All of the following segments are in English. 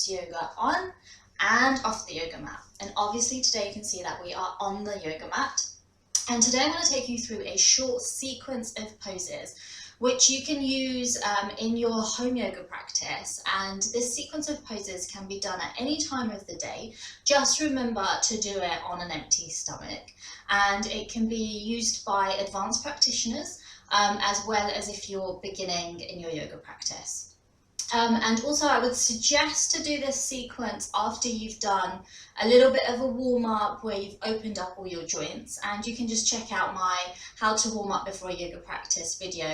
practice yoga on and off the yoga mat. And obviously today you can see that we are on the yoga mat. And today I'm going to take you through a short sequence of poses which you can use in your home yoga practice. And this sequence of poses can be done at any time of the day. Just remember to do it on an empty stomach. And it can be used by advanced practitioners as well as if you're beginning in your yoga practice. And also I would suggest to do this sequence after you've done a little bit of a warm-up where you've opened up all your joints, and you can just check out my how to warm up before a yoga practice video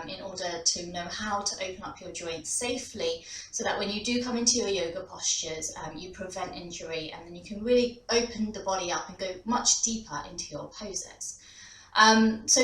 in order to know how to open up your joints safely so that when you do come into your yoga postures you prevent injury, and then you can really open the body up and go much deeper into your poses. So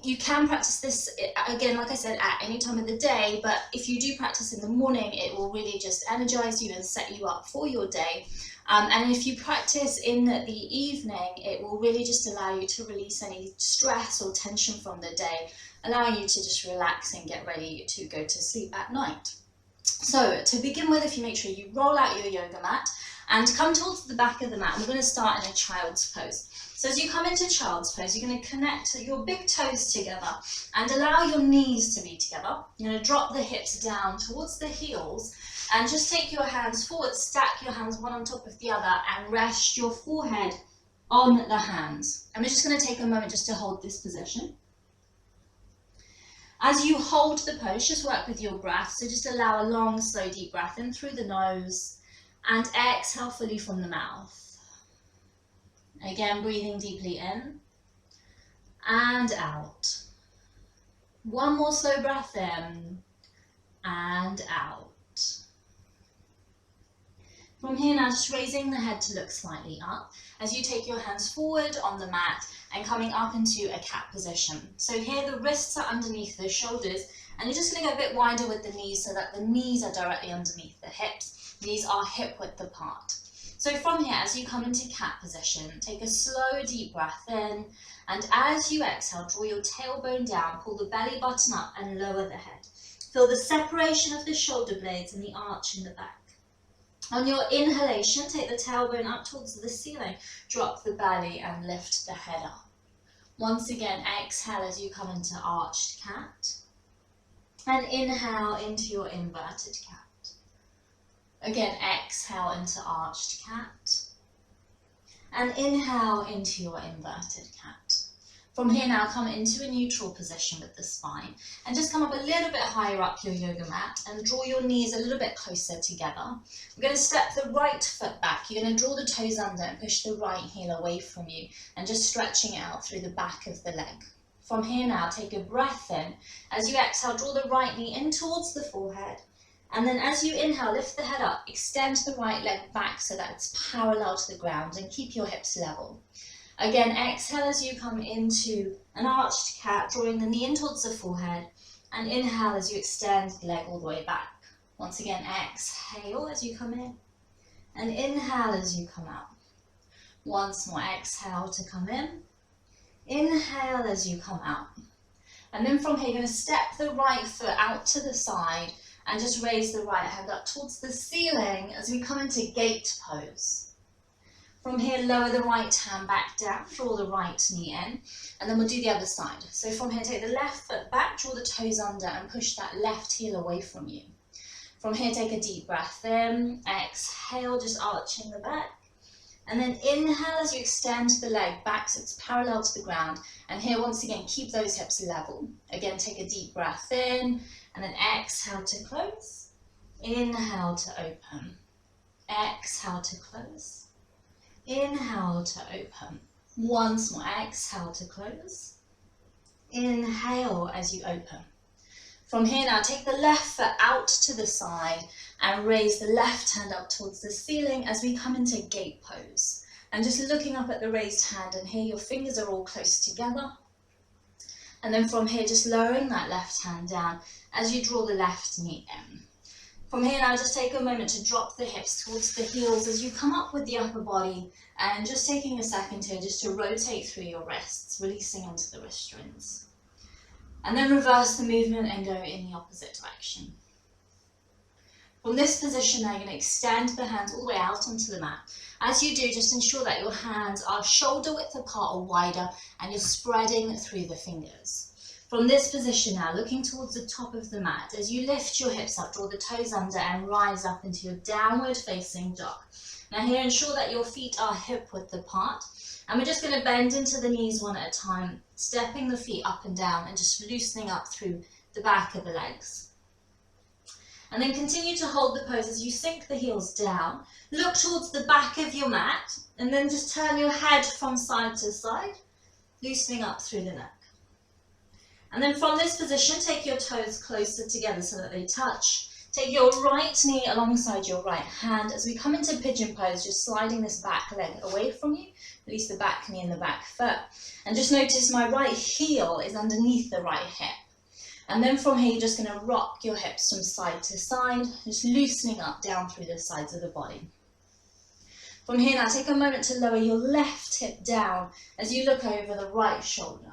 you can practice this, again, like I said, at any time of the day, but if you do practice in the morning, it will really just energize you and set you up for your day. And if you practice in the evening, it will really just allow you to release any stress or tension from the day, allowing you to just relax and get ready to go to sleep at night. So to begin with, if you make sure you roll out your yoga mat and come towards the back of the mat, we're going to start in a child's pose. So as you come into child's pose, you're going to connect your big toes together and allow your knees to be together. You're going to drop the hips down towards the heels and just take your hands forward, stack your hands one on top of the other and rest your forehead on the hands. And we're just going to take a moment just to hold this position. As you hold the pose, just work with your breath. So just allow a long, slow, deep breath in through the nose and exhale fully from the mouth. Again, breathing deeply in and out. One more slow breath in and out. From here now, just raising the head to look slightly up as you take your hands forward on the mat and coming up into a cat position. So here the wrists are underneath the shoulders and you're just going to go a bit wider with the knees so that the knees are directly underneath the hips. These are hip width apart. So from here, as you come into cat position, take a slow, deep breath in, and as you exhale, draw your tailbone down, pull the belly button up and lower the head. Feel the separation of the shoulder blades and the arch in the back. On your inhalation, take the tailbone up towards the ceiling, drop the belly and lift the head up. Once again, exhale as you come into arched cat, and inhale into your inverted cat. Again, exhale into arched cat and inhale into your inverted cat. From here now, come into a neutral position with the spine and just come up a little bit higher up your yoga mat and draw your knees a little bit closer together. We're going to step the right foot back. You're going to draw the toes under and push the right heel away from you and just stretching it out through the back of the leg. From here now, take a breath in. As you exhale, draw the right knee in towards the forehead. And then as you inhale, lift the head up, extend the right leg back so that it's parallel to the ground and keep your hips level. Again, exhale as you come into an arched cat, drawing the knee in towards the forehead, and inhale as you extend the leg all the way back. Once again, exhale as you come in, and inhale as you come out. Once more, exhale to come in, inhale as you come out. And then from here, you're going to step the right foot out to the side, and just raise the right hand up towards the ceiling as we come into gate pose. From here, lower the right hand back down, draw the right knee in, and then we'll do the other side. So from here, take the left foot back, draw the toes under, and push that left heel away from you. From here, take a deep breath in, exhale, just arching the back, and then inhale as you extend the leg back so it's parallel to the ground. And here, once again, keep those hips level. Again, take a deep breath in, and then exhale to close, inhale to open, exhale to close, inhale to open. Once more, exhale to close, inhale as you open. From here now, take the left foot out to the side and raise the left hand up towards the ceiling as we come into gate pose. And just looking up at the raised hand, and here your fingers are all close together. And then from here, just lowering that left hand down as you draw the left knee in. From here now, just take a moment to drop the hips towards the heels as you come up with the upper body, and just taking a second here just to rotate through your wrists, releasing into the wrist joints. And then reverse the movement and go in the opposite direction. From this position now, you're going to extend the hands all the way out onto the mat. As you do, just ensure that your hands are shoulder width apart or wider, and you're spreading through the fingers. From this position now, looking towards the top of the mat, as you lift your hips up, draw the toes under and rise up into your downward facing dog. Now here, ensure that your feet are hip width apart, and we're just going to bend into the knees one at a time, stepping the feet up and down and just loosening up through the back of the legs. And then continue to hold the pose as you sink the heels down. Look towards the back of your mat, and then just turn your head from side to side, loosening up through the neck. And then from this position, take your toes closer together so that they touch. Take your right knee alongside your right hand. As we come into pigeon pose, just sliding this back leg away from you, release the back knee and the back foot. And just notice my right heel is underneath the right hip. And then from here, you're just going to rock your hips from side to side, just loosening up down through the sides of the body. From here now, take a moment to lower your left hip down as you look over the right shoulder.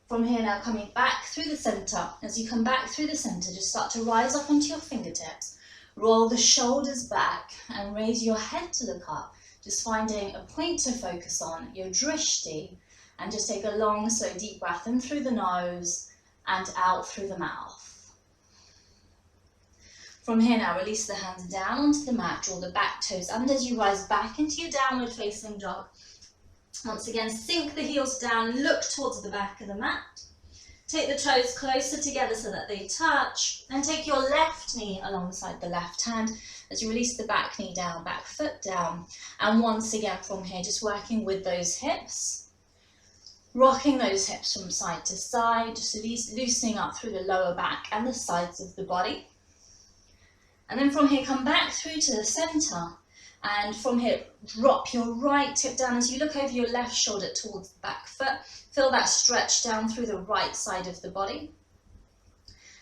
From here now, coming back through the center. As you come back through the center, just start to rise up onto your fingertips. Roll the shoulders back and raise your head to look up, just finding a point to focus on, your drishti. And just take a long, slow, deep breath in through the nose and out through the mouth. From here now, release the hands down onto the mat, draw the back toes under as you rise back into your downward facing dog. Once again, sink the heels down and look towards the back of the mat. Take the toes closer together so that they touch, and take your left knee alongside the left hand as you release the back knee down, back foot down. And once again from here, just working with those hips. Rocking those hips from side to side, just loosening up through the lower back and the sides of the body. And then from here, come back through to the center. And from here, drop your right hip down as you look over your left shoulder towards the back foot. Feel that stretch down through the right side of the body.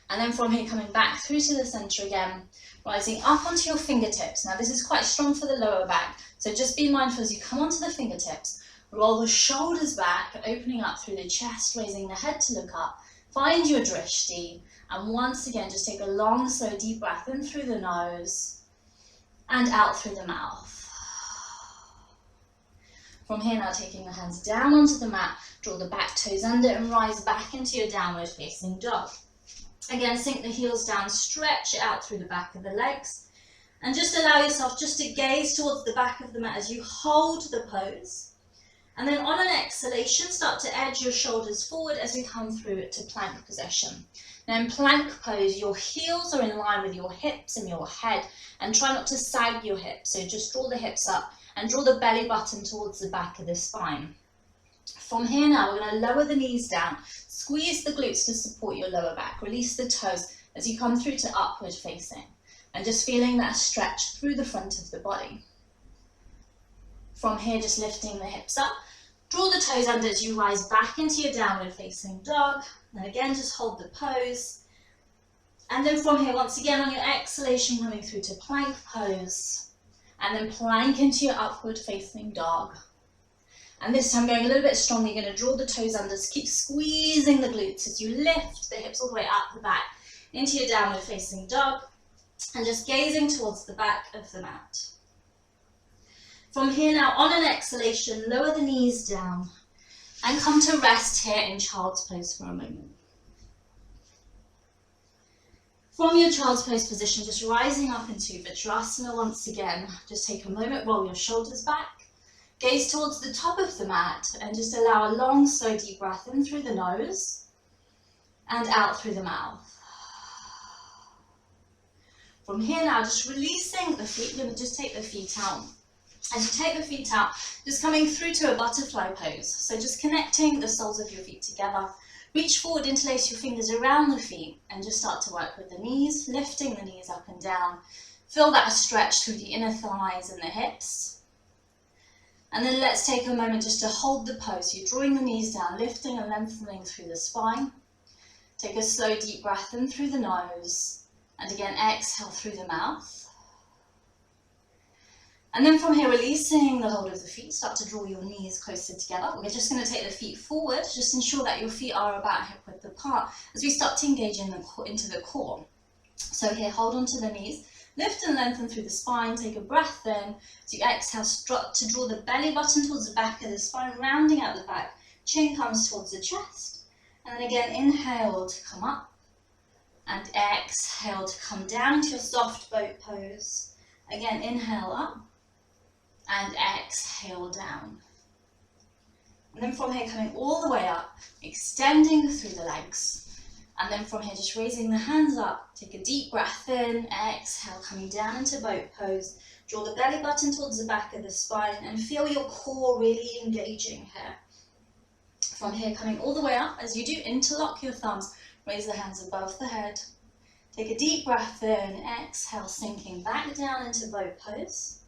And then from here, coming back through to the center again, rising up onto your fingertips. Now this is quite strong for the lower back, so just be mindful as you come onto the fingertips. Roll the shoulders back, opening up through the chest, raising the head to look up. Find your drishti, and once again, just take a long, slow, deep breath in through the nose and out through the mouth. From here now, taking the hands down onto the mat, draw the back toes under and rise back into your downward facing dog. Again, sink the heels down, stretch it out through the back of the legs, and just allow yourself just to gaze towards the back of the mat as you hold the pose. And then on an exhalation, start to edge your shoulders forward as we come through to plank position. Now in plank pose, your heels are in line with your hips and your head, and try not to sag your hips. So just draw the hips up and draw the belly button towards the back of the spine. From here now, we're going to lower the knees down, squeeze the glutes to support your lower back, release the toes as you come through to upward facing, and just feeling that stretch through the front of the body. From here, just lifting the hips up, draw the toes under as you rise back into your downward facing dog. And again, just hold the pose. And then from here, once again, on your exhalation, coming through to plank pose. And then plank into your upward facing dog. And this time, going a little bit stronger, you're going to draw the toes under. So keep squeezing the glutes as you lift the hips all the way up the back into your downward facing dog. And just gazing towards the back of the mat. From here now, on an exhalation, lower the knees down and come to rest here in child's pose for a moment. From your child's pose position, just rising up into vajrasana once again. Just take a moment, roll your shoulders back, gaze towards the top of the mat, and just allow a long, slow, deep breath in through the nose and out through the mouth. From here now, just releasing the feet, you're going to just take the feet out. As you take the feet out, just coming through to a butterfly pose. So just connecting the soles of your feet together. Reach forward, interlace your fingers around the feet, and just start to work with the knees, lifting the knees up and down. Feel that stretch through the inner thighs and the hips. And then let's take a moment just to hold the pose. You're drawing the knees down, lifting and lengthening through the spine. Take a slow, deep breath in through the nose. And again, exhale through the mouth. And then from here, releasing the hold of the feet, start to draw your knees closer together. We're just going to take the feet forward. Just ensure that your feet are about hip width apart as we start to engage into the core. So here, hold on to the knees, lift and lengthen through the spine, take a breath in. As you exhale, to draw the belly button towards the back of the spine, rounding out the back, chin comes towards the chest. And then again, inhale to come up, and exhale to come down into your soft boat pose. Again, inhale up, and exhale down. And then from here, coming all the way up, extending through the legs. And then from here, just raising the hands up, take a deep breath in, exhale, coming down into boat pose. Draw the belly button towards the back of the spine and feel your core really engaging here. From here, coming all the way up, as you do, interlock your thumbs, raise the hands above the head. Take a deep breath in, exhale, sinking back down into boat pose.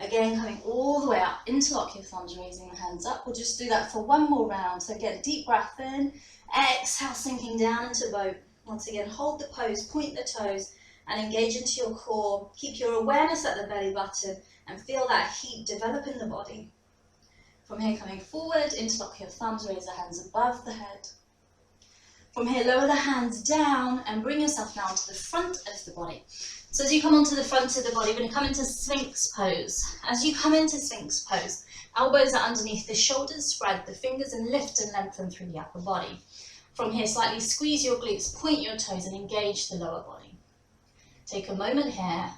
Again, coming all the way up, interlock your thumbs, raising the hands up. We'll just do that for one more round. So get a deep breath in, exhale, sinking down into boat. Once again, hold the pose, point the toes, and engage into your core. Keep your awareness at the belly button and feel that heat develop in the body. From here, coming forward, interlock your thumbs, raise the hands above the head. From here, lower the hands down and bring yourself now to the front of the body. So as you come onto the front of the body, we're going to come into Sphinx pose. As you come into Sphinx pose, elbows are underneath the shoulders, spread the fingers and lift and lengthen through the upper body. From here, slightly squeeze your glutes, point your toes and engage the lower body. Take a moment here.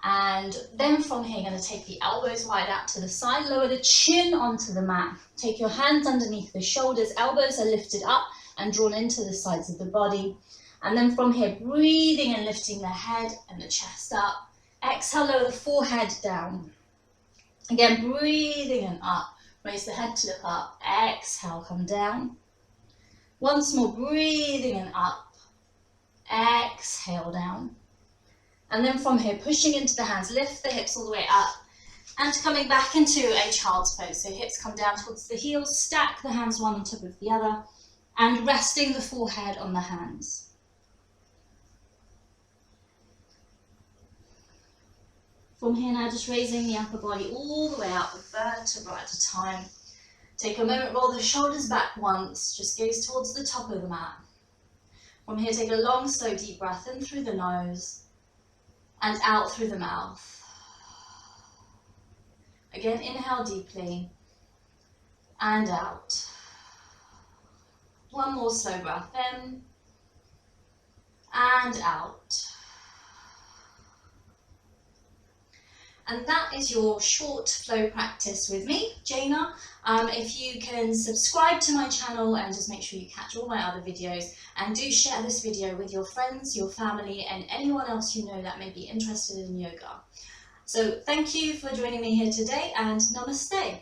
And then from here, you're going to take the elbows wide out to the side, lower the chin onto the mat. Take your hands underneath the shoulders, elbows are lifted up and drawn into the sides of the body. And then from here, breathing and lifting the head and the chest up. Exhale, lower the forehead down. Again, breathing and up. Raise the head to look up. Exhale, come down. Once more, breathing and up. Exhale, down. And then from here, pushing into the hands, lift the hips all the way up and coming back into a child's pose. So hips come down towards the heels, stack the hands one on top of the other and resting the forehead on the hands. From here now, just raising the upper body all the way up, a vertebra at a time. Take a moment, roll the shoulders back once, just gaze towards the top of the mat. From here, take a long, slow, deep breath in through the nose and out through the mouth. Again, inhale deeply and out. One more slow breath in and out. And that is your short flow practice with me, Jaina. If you can subscribe to my channel and just make sure you catch all my other videos, and do share this video with your friends, your family, and anyone else you know that may be interested in yoga. So thank you for joining me here today, and Namaste.